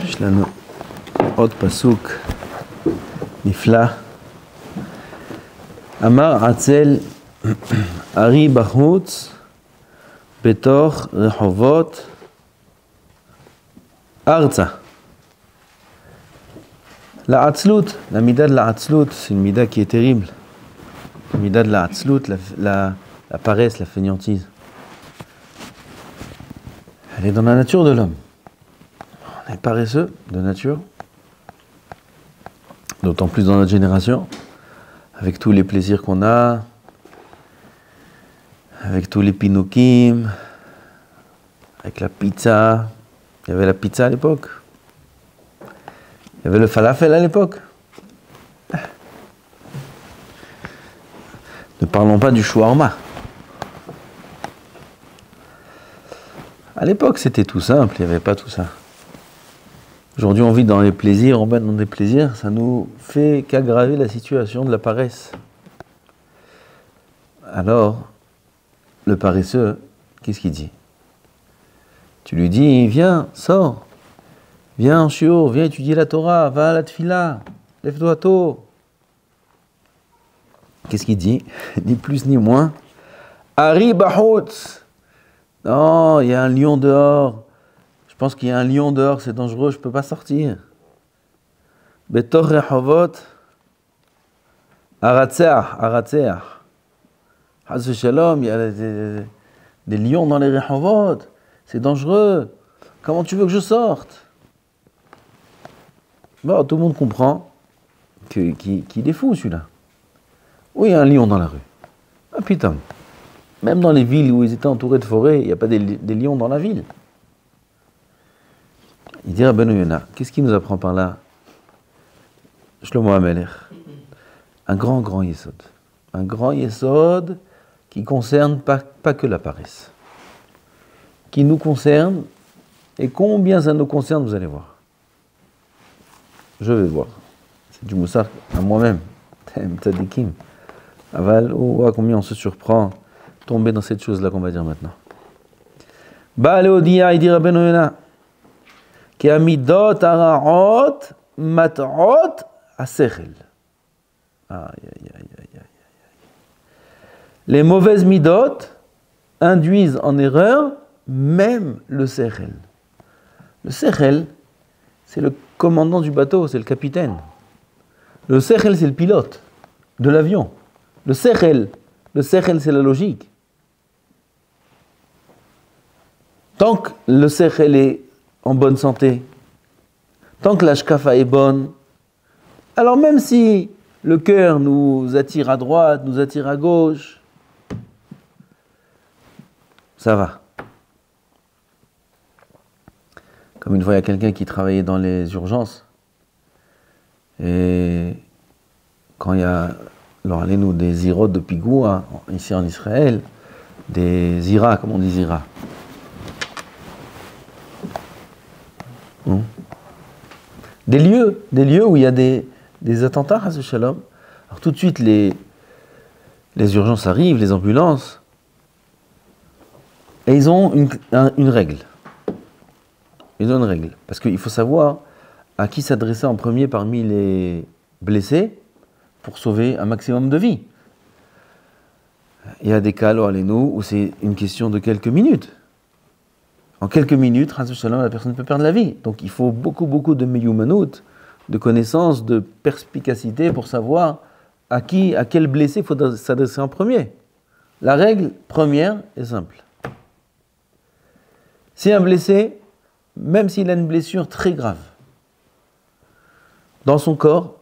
יש לנו עוד פסוק נפלא. אמר עצל ארי בחוץ בתוך רחובות ארצה. L'Atzlut, la mida de l'Atzlut, c'est une mida qui est terrible. La mida de l'Atzlut, la paresse, la fainéantise. Elle est dans la nature de l'homme. On est paresseux de nature. D'autant plus dans notre génération, avec tous les plaisirs qu'on a, avec tous les pinokim, avec la pizza. Il y avait la pizza à l'époque. Il y avait le falafel à l'époque. Ne parlons pas du shawarma. À l'époque, c'était tout simple, il n'y avait pas tout ça. Aujourd'hui, on vit dans les plaisirs, on baigne dans des plaisirs, ça nous fait qu'aggraver la situation de la paresse. Alors, le paresseux, qu'est-ce qu'il dit? Tu lui dis, viens, sors. Viens en shiur, viens étudier la Torah, va à la tfila, lève-toi tôt. Qu'est-ce qu'il dit? Ni plus ni moins. Ari Bahout. Non, il y a un lion dehors. Je pense qu'il y a un lion dehors, c'est dangereux, je ne peux pas sortir. Betor Rehovot. Aratzeach, Aratzeach. Haz Shalom, il y a des lions dans les Rehovot. C'est dangereux. Comment tu veux que je sorte? Bon, tout le monde comprend qu'il est fou, celui-là. Oui, il y a un lion dans la rue. Ah putain. Même dans les villes où ils étaient entourés de forêts, il n'y a pas des lions dans la ville. Il dit Rabbeinu Yonah, qu'est-ce qu'il nous apprend par là? Shlomo HaMelech. Un grand yesod. Un grand yesod qui concerne pas que la paresse. Qui nous concerne, et combien ça nous concerne, vous allez voir. Je vais voir. C'est du moussar à moi-même. Tzadikim. Aval, oh, combien on se surprend tomber dans cette chose-là qu'on va dire maintenant. Ba'aleodia, il dit Rabbeinu Yonah, ki amidot ara'ot mat'ot asechel. Les mauvaises midot induisent en erreur même le sechel. Le sechel, c'est le commandant du bateau, c'est le capitaine. Le sechel, c'est le pilote de l'avion. Le sechel, c'est la logique. Tant que le sechel est en bonne santé, tant que la shkafa est bonne, alors même si le cœur nous attire à droite, nous attire à gauche, ça va. Comme une fois, il y a quelqu'un qui travaillait dans les urgences. Et quand il y a, alors allez-nous, des zirot de pigou, hein, ici en Israël, des zira, comme on dit zira. Des lieux où il y a des attentats, Chas Shalom. Alors tout de suite, les urgences arrivent, les ambulances, et ils ont une règle. Ils ont une règle. Parce qu'il faut savoir à qui s'adresser en premier parmi les blessés pour sauver un maximum de vies. Il y a des cas, allez-nous, où c'est une question de quelques minutes. En quelques minutes, la personne peut perdre la vie. Donc il faut beaucoup de meyumanout, de connaissances, de perspicacité pour savoir à quel blessé il faut s'adresser en premier. La règle première est simple. Si un blessé, même s'il a une blessure très grave dans son corps,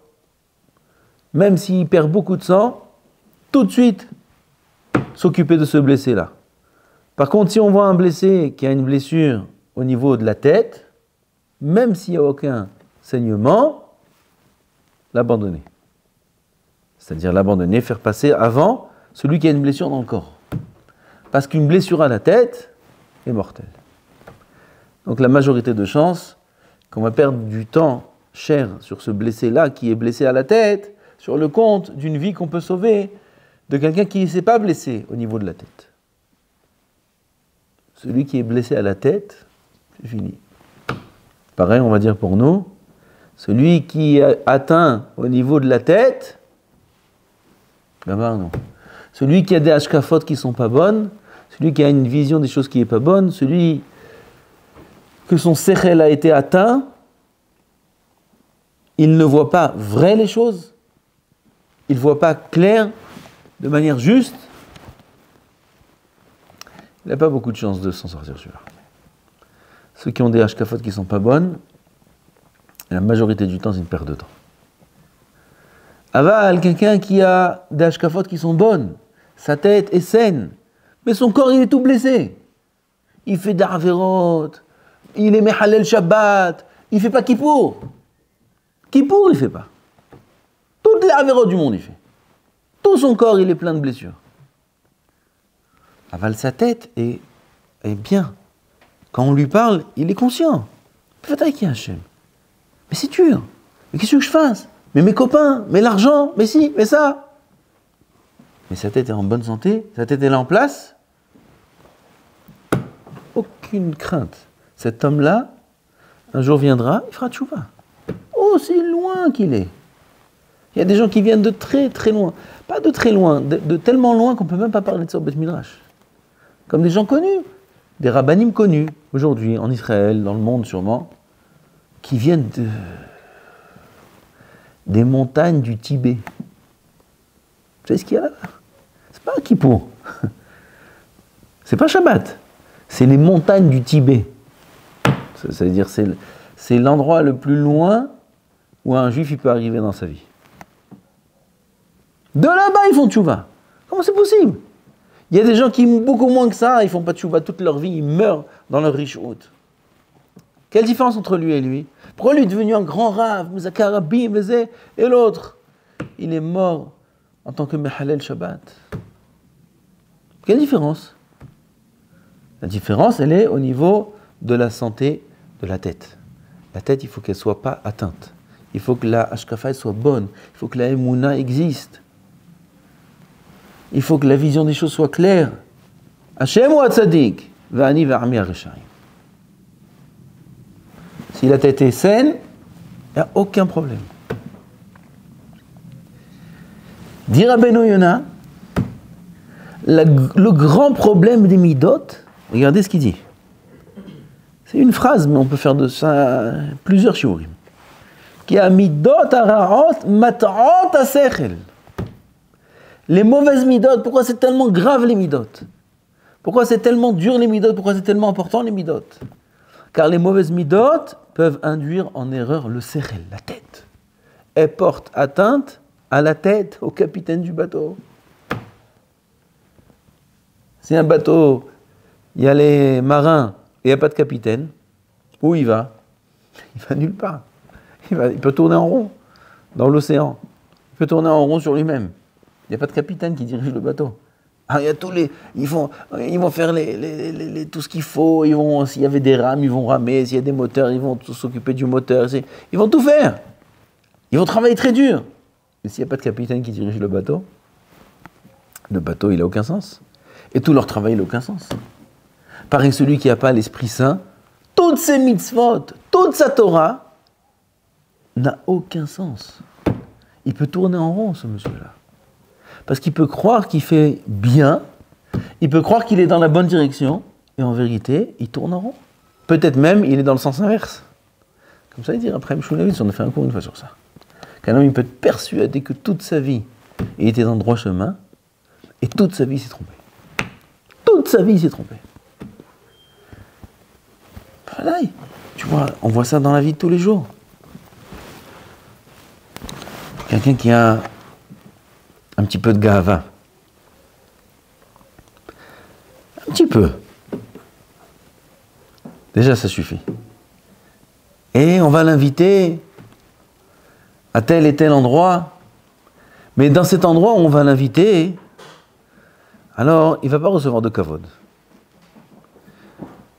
même s'il perd beaucoup de sang, tout de suite s'occuper de ce blessé-là. Par contre, si on voit un blessé qui a une blessure au niveau de la tête, même s'il n'y a aucun saignement, l'abandonner. C'est-à-dire l'abandonner, faire passer avant celui qui a une blessure dans le corps. Parce qu'une blessure à la tête est mortelle. Donc la majorité de chances qu'on va perdre du temps cher sur ce blessé-là qui est blessé à la tête, sur le compte d'une vie qu'on peut sauver de quelqu'un qui ne s'est pas blessé au niveau de la tête. Celui qui est blessé à la tête, c'est fini. Pareil, on va dire pour nous, celui qui atteint au niveau de la tête, non. Celui qui a des hashkafot qui ne sont pas bonnes, celui qui a une vision des choses qui n'est pas bonne, celui que son sechel a été atteint, il ne voit pas vrai les choses, il ne voit pas clair, de manière juste, il n'a pas beaucoup de chances de s'en sortir celui-là. Ceux qui ont des hashkafot qui ne sont pas bonnes, la majorité du temps, c'est une perte de temps. Aval, quelqu'un qui a des hashkafot qui sont bonnes, sa tête est saine, mais son corps, il est tout blessé. Il fait des averot, il est mehalel Shabbat, il ne fait pas Kippour. Kippour, il ne fait pas. Toutes les averot du monde, il fait. Tout son corps, il est plein de blessures. Aval, sa tête est bien. Quand on lui parle, il est conscient. Peut-être qu'il y a Hachem. Mais c'est dur. Mais qu'est-ce que je fasse? Mais mes copains, mais l'argent, mais si, mais ça. Mais sa tête est en bonne santé, sa tête est là en place. Aucune crainte. Cet homme-là, un jour viendra, il fera tchouva. Aussi loin qu'il est. Il y a des gens qui viennent de très très loin. Pas de très loin, de tellement loin qu'on ne peut même pas parler de ça au Beth Midrash. Comme des gens connus, des rabbanim connus, aujourd'hui, en Israël, dans le monde sûrement, qui viennent des montagnes du Tibet. Vous savez ce qu'il y a là-bas? C'est pas Kippour. C'est pas Shabbat. C'est les montagnes du Tibet. Ça veut dire c'est l'endroit le plus loin où un juif il peut arriver dans sa vie. De là-bas, ils font tchouva. Comment c'est possible? Il y a des gens qui, beaucoup moins que ça, ils font pas tchouva toute leur vie, ils meurent dans leur riche haute. Quelle différence entre lui et lui? Pourquoi lui est devenu un grand rave, Mzakarabim, et l'autre, il est mort en tant que Mehalel Shabbat? Quelle différence? La différence, elle est au niveau de la santé de la tête. La tête, il faut qu'elle ne soit pas atteinte. Il faut que la hashkafa soit bonne. Il faut que la émouna existe. Il faut que la vision des choses soit claire. Hashem ou Tzadik, Va'ani va'ami ha'reshaim. Si la tête est saine, il n'y a aucun problème. Dit Rabbeinu Yona, le grand problème des midot, regardez ce qu'il dit. C'est une phrase, mais on peut faire de ça plusieurs shiurim. Qui a midot ara'ot mat'ot asechel. Les mauvaises midot, pourquoi c'est tellement grave les midot? Pourquoi c'est tellement dur les midot? Pourquoi c'est tellement important les midot? Car les mauvaises midot peuvent induire en erreur le sechel, la tête. Elles portent atteinte à la tête, au capitaine du bateau. Si un bateau, il y a les marins et il n'y a pas de capitaine, où il va? Il va nulle part. Il peut tourner en rond dans l'océan. Il peut tourner en rond sur lui-même. Il n'y a pas de capitaine qui dirige le bateau. Ah, il y a tous les, ils vont faire tout ce qu'il faut. S'il y avait des rames, ils vont ramer. S'il y a des moteurs, ils vont s'occuper du moteur. Ils vont tout faire. Ils vont travailler très dur. Mais s'il n'y a pas de capitaine qui dirige le bateau, il n'a aucun sens. Et tout leur travail n'a aucun sens. Pareil, celui qui n'a pas l'Esprit Saint, toutes ses mitzvot, toute sa Torah, n'a aucun sens. Il peut tourner en rond, ce monsieur-là. Parce qu'il peut croire qu'il fait bien, il peut croire qu'il est dans la bonne direction, et en vérité, il tourne en rond. Peut-être même, il est dans le sens inverse. Comme ça, il dit après Mshulevitz, on a fait un cours une fois sur ça. Qu'un homme, il peut être persuadé que toute sa vie, il était dans le droit chemin, et toute sa vie, il s'est trompé. Toute sa vie, il s'est trompé. Voilà, tu vois, on voit ça dans la vie de tous les jours. Quelqu'un qui a un petit peu de gava. Un petit peu. Déjà, ça suffit. Et on va l'inviter à tel et tel endroit. Mais dans cet endroit où on va l'inviter, alors il ne va pas recevoir de kavod.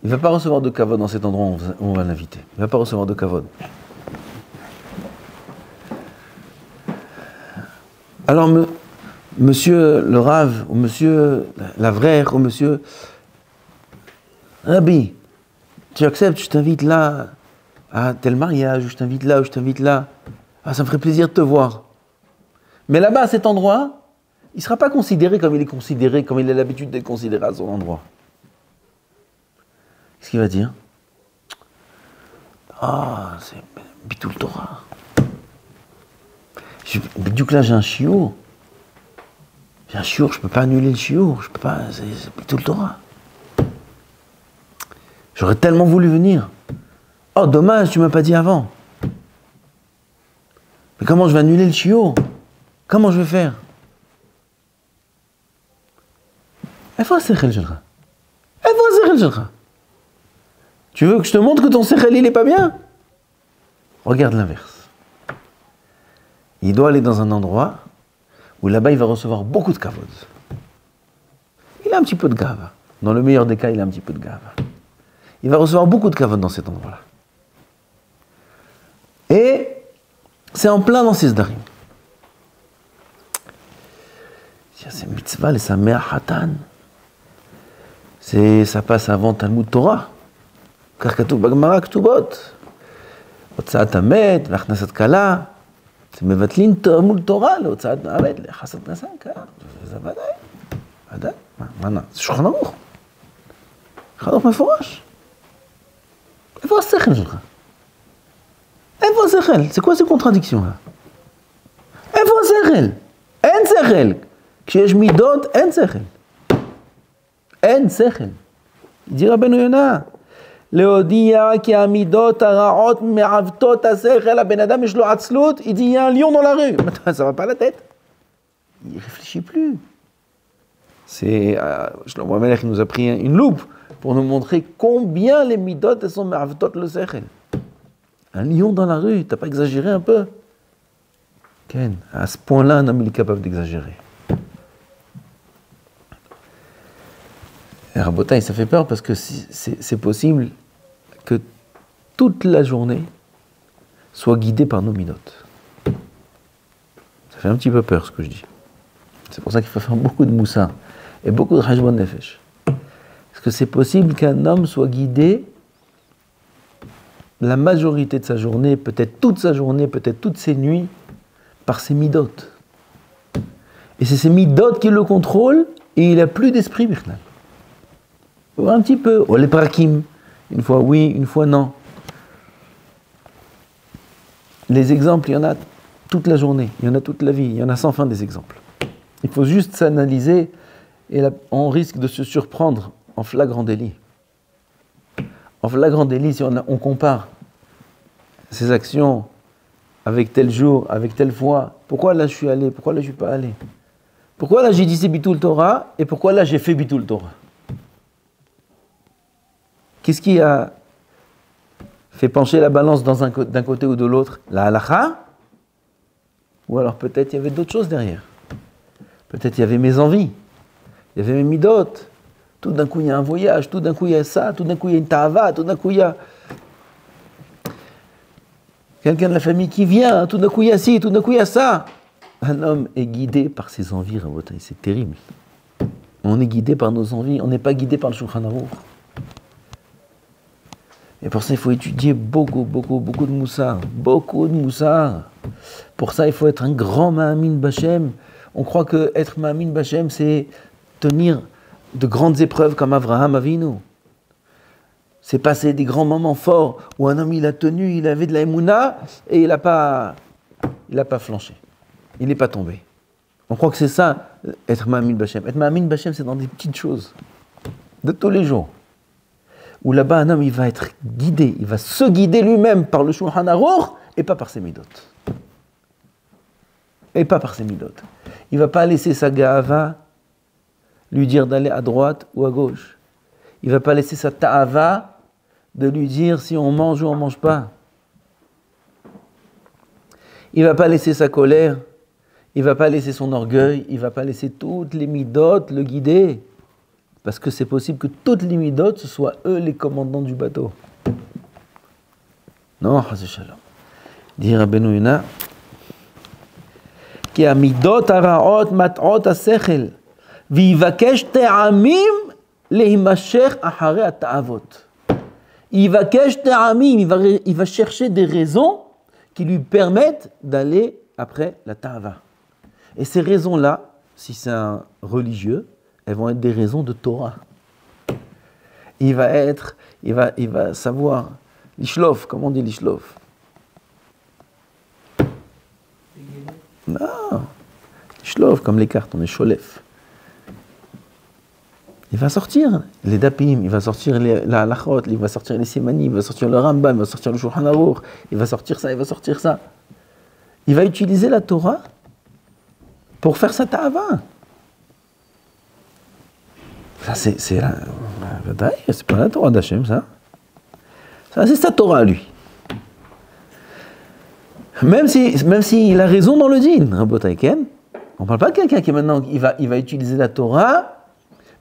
Il ne va pas recevoir de kavod dans cet endroit où on va l'inviter. Il ne va pas recevoir de kavod. Alors, monsieur le Rav, ou monsieur l'Avrère, ou monsieur Rabbi, tu acceptes, je t'invite là Ah, tel mariage, je t'invite là, ou je t'invite là. Ah, ça me ferait plaisir de te voir. Mais là-bas, à cet endroit, il ne sera pas considéré comme il est considéré, comme il a l'habitude d'être considéré à son endroit. Qu'est-ce qu'il va dire? Ah, c'est Bitoul Torah. Du coup, là, j'ai un chiour. J'ai un chiour, je ne peux pas annuler le chiour. Je peux pas, c'est Bitoul Torah. J'aurais tellement voulu venir. Oh, dommage, tu ne m'as pas dit avant. Mais comment je vais annuler le chiour? Comment je vais faire? Tu veux que je te montre que ton sechel, il n'est pas bien? Regarde l'inverse. Il doit aller dans un endroit où là-bas, il va recevoir beaucoup de kavod. Il a un petit peu de gava. Dans le meilleur des cas, il a un petit peu de gava. Il va recevoir beaucoup de kavod dans cet endroit-là. Et c'est en plein dans ces sdarim. C'est mitzvah, les sameh hatan. Ça passe avant Talmud Torah. Car katoub bagmara ktubot. Otsaat hamet, v'achnasat kala. C'est mevatlin Talmud Torah, l'otsaat hamet, l'chasat nasan kala. זה ודאי. ודאי. מה, זה שולחן ערוך. שולחן ערוך מפורש. איפה השכל שלך? איפה השכל? C'est quoi ces contradictions-là? איפה השכל? אין שכל. כשיש מידות, אין שכל. אין שכל. dit רבנו יונה, להודיע כי המידות הרעות מעוותות השכל, הבן אדם יש לו עצלות, il dit il y a un lion dans la rue. Ça va pas la tête. Il réfléchit plus. C'est Shlomo HaMelech qui nous a pris une loupe pour nous montrer combien les midot elles sont marvetot le sechel. Un lion dans la rue, t'as pas exagéré un peu? Ken, à ce point-là, un homme il est capable d'exagérer. Et Rabotai, ça fait peur parce que c'est possible que toute la journée soit guidée par nos midot. Ça fait un petit peu peur ce que je dis. C'est pour ça qu'il faut faire beaucoup de moussa et beaucoup de hajbon nefesh. Est-ce que c'est possible qu'un homme soit guidé la majorité de sa journée, peut-être toute sa journée, peut-être toutes ses nuits, par ses midot? Et c'est ses midot qui le contrôlent et il n'a plus d'esprit, Birnal. Un petit peu. Oh, les prakim. Une fois oui, une fois non. Les exemples, il y en a toute la journée, il y en a toute la vie, il y en a sans fin des exemples. Il faut juste s'analyser et on risque de se surprendre en flagrant délit. En flagrant délit, si on compare ses actions avec tel jour, avec telle fois, pourquoi là je suis allé, pourquoi là je ne suis pas allé? Pourquoi là j'ai dit c'est Bitoul Torah et pourquoi là j'ai fait Bitoul Torah? Qu'est-ce qui a fait pencher la balance d'un côté ou de l'autre? La halakha? Ou alors peut-être il y avait d'autres choses derrière. Peut-être il y avait mes envies, il y avait mes midot. Tout d'un coup il y a un voyage, tout d'un coup il y a ça, tout d'un coup il y a une ta'ava, tout d'un coup il y a quelqu'un de la famille qui vient, tout d'un coup il y a ci, tout d'un coup il y a ça. Un homme est guidé par ses envies, Rabotai, c'est terrible. On est guidé par nos envies, on n'est pas guidé par le Shulchan Aruch. Et pour ça, il faut étudier beaucoup de moussar. Beaucoup de moussar. Pour ça, il faut être un grand Ma'amin B'Hashem. On croit que être Ma'amin B'Hashem, c'est tenir de grandes épreuves comme Avraham Avinu. C'est passer des grands moments forts où un homme, il a tenu, il avait de la émouna et il n'a pas flanché. Il n'est pas tombé. On croit que c'est ça, être Ma'amin B'Hashem. Être Ma'amin B'Hashem, c'est dans des petites choses. De tous les jours. Où là-bas, un homme, il va être guidé, il va se guider lui-même par le Shulchan Aruch et pas par ses midot. Et pas par ses midot. Il ne va pas laisser sa ga'ava lui dire d'aller à droite ou à gauche. Il ne va pas laisser sa ta'ava de lui dire si on mange ou on ne mange pas. Il ne va pas laisser sa colère, il ne va pas laisser son orgueil, il ne va pas laisser toutes les midot le guider. Parce que c'est possible que toutes les midot, ce soient eux les commandants du bateau. Non, Chas Shalom. Dit Rabbeinu Yona, כי המידות הרעות מטעות השכל, ויבקש טעמים להימשך אחרי התאוות. il va il va chercher des raisons qui lui permettent d'aller après la ta'ava. Et ces raisons-là, si c'est un religieux, elles vont être des raisons de Torah. Il va savoir, l'ishlof, comment on dit l'ishlof? Non, l'ishlof, comme les cartes, on est cholef. Il va sortir les dapim, il va sortir la halachot, il va sortir les simanim, il va sortir le Rambam, il va sortir le Shulchan Aruch, il va sortir ça, il va sortir ça. Il va utiliser la Torah pour faire sa ta'ava. Ça, c'est pas la Torah d'Hachem, ça. Ça, c'est sa Torah à lui. Même s'il a raison dans le din, Rabotai Ken, on ne parle pas de quelqu'un qui maintenant, il va utiliser la Torah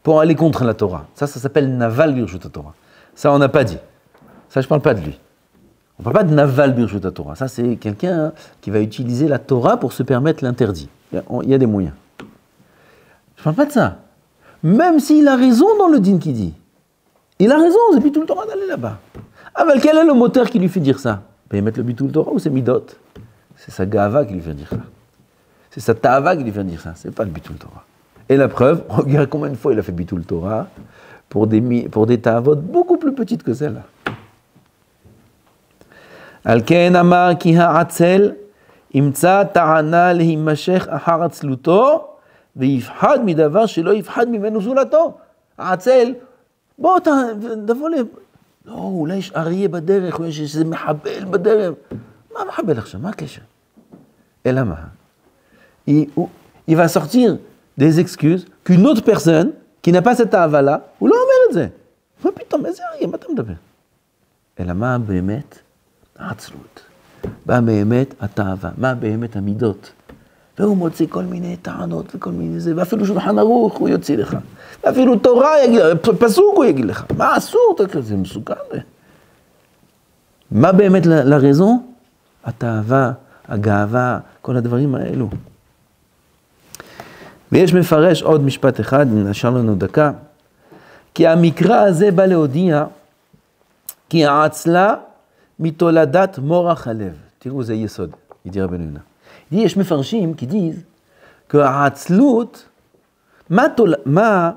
pour aller contre la Torah. Ça s'appelle Naval Birshut Torah. Ça, on n'a pas dit. Ça, je ne parle pas de lui. On ne parle pas de Naval Birshut Torah. Ça, c'est quelqu'un qui va utiliser la Torah pour se permettre l'interdit. Il y a des moyens. Je ne parle pas de ça. Même s'il a raison dans le din qu'il dit. Il a raison, c'est Bitul Torah d'aller là-bas. Ah, mais quel est le moteur qui lui fait dire ça? Il mettre le Bitul Torah ou c'est Midot? C'est sa Gava qui lui fait dire ça. C'est sa Ta'ava qui lui fait dire ça. C'est pas le Bitul Torah. Et la preuve, regarde combien de fois il a fait Bitul Torah pour des ta'avot beaucoup plus petites que celle-là. Al-Ken Amar ki ha'atzel imtza ta'ana lehimashech ahar atzluto ve'yifhad midavar shelo yifhad mimenu zulato. Ha'atzel, בוא, תבוא לב. לא, אולי יש אריה בדרך, או יש איזה מחבל בדרך. מה מחבל עכשיו? מה הקשר? אלא מה? Il va sortir des excuses qu'une autre personne qui n'a pas cette avala, הוא לא אומר את זה. מה פתאום, איזה אריה, מה אתה מדבר? אלא מה באמת העצלות? מה באמת התאווה? מה באמת המידות? והוא מוציא כל מיני טענות וכל מיני זה, ואפילו שולחן ערוך הוא יוציא לך. ואפילו תורה יגיד לך, פסוק הוא יגיד לך. מה אסור? זה מסוכן. מה באמת לרזון? התאווה, הגאווה, כל הדברים האלו. ויש מפרש עוד משפט אחד, נשאר לנו דקה, כי המקרא הזה בא להודיע, כי העצלה מתולדת מורח הלב. תראו, זה יסוד, ידי רבנו יונה. יש מפרשים כי דיז, שהעצלות, מה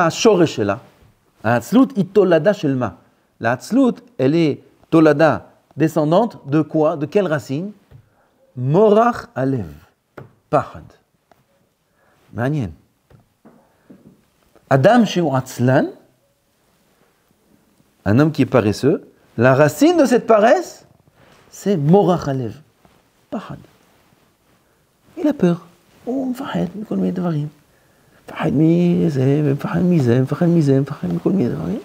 השורש שלה? העצלות היא תולדה של מה? לעצלות, elle est תולדה, descendante de quoi? De quelle racine? מורח הלב. פחד. מעניין. אדם שהוא עצלן, un homme qui est paresseux, la racine de cette paresse, c'est מורח הלב. פחד. Il a peur. הוא מפחד מכל מיני דברים. מפחד מזה, מפחד מזה, מפחד מזה, מפחד מכל מיני דברים.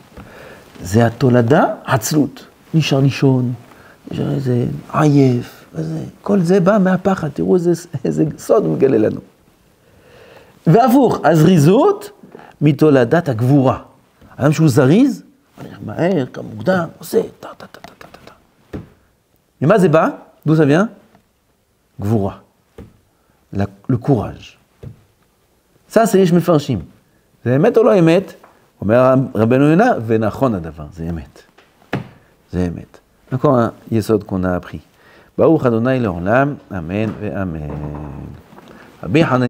זה התולדה, עצלות. נשאר לישון, נשאר איזה עייף. כל זה בא מהפחד, תראו איזה סוד הוא מגלה לנו. והפוך, הזריזות מתולדת הגבורה. אדם שהוא זריז, הולך מהר, כמה מוקדם, עושה, טה. ממה זה בא? d'où ça vient? גבורה. le courage. ça c'est יש מפרשים. זה אמת או לא אמת? אומר רבנו יונה, ונכון הדבר, זה אמת. זה אמת. encore un יסוד qu'on a appris. ברוך אדוני לעולם, אמן ואמן. רבי חנניה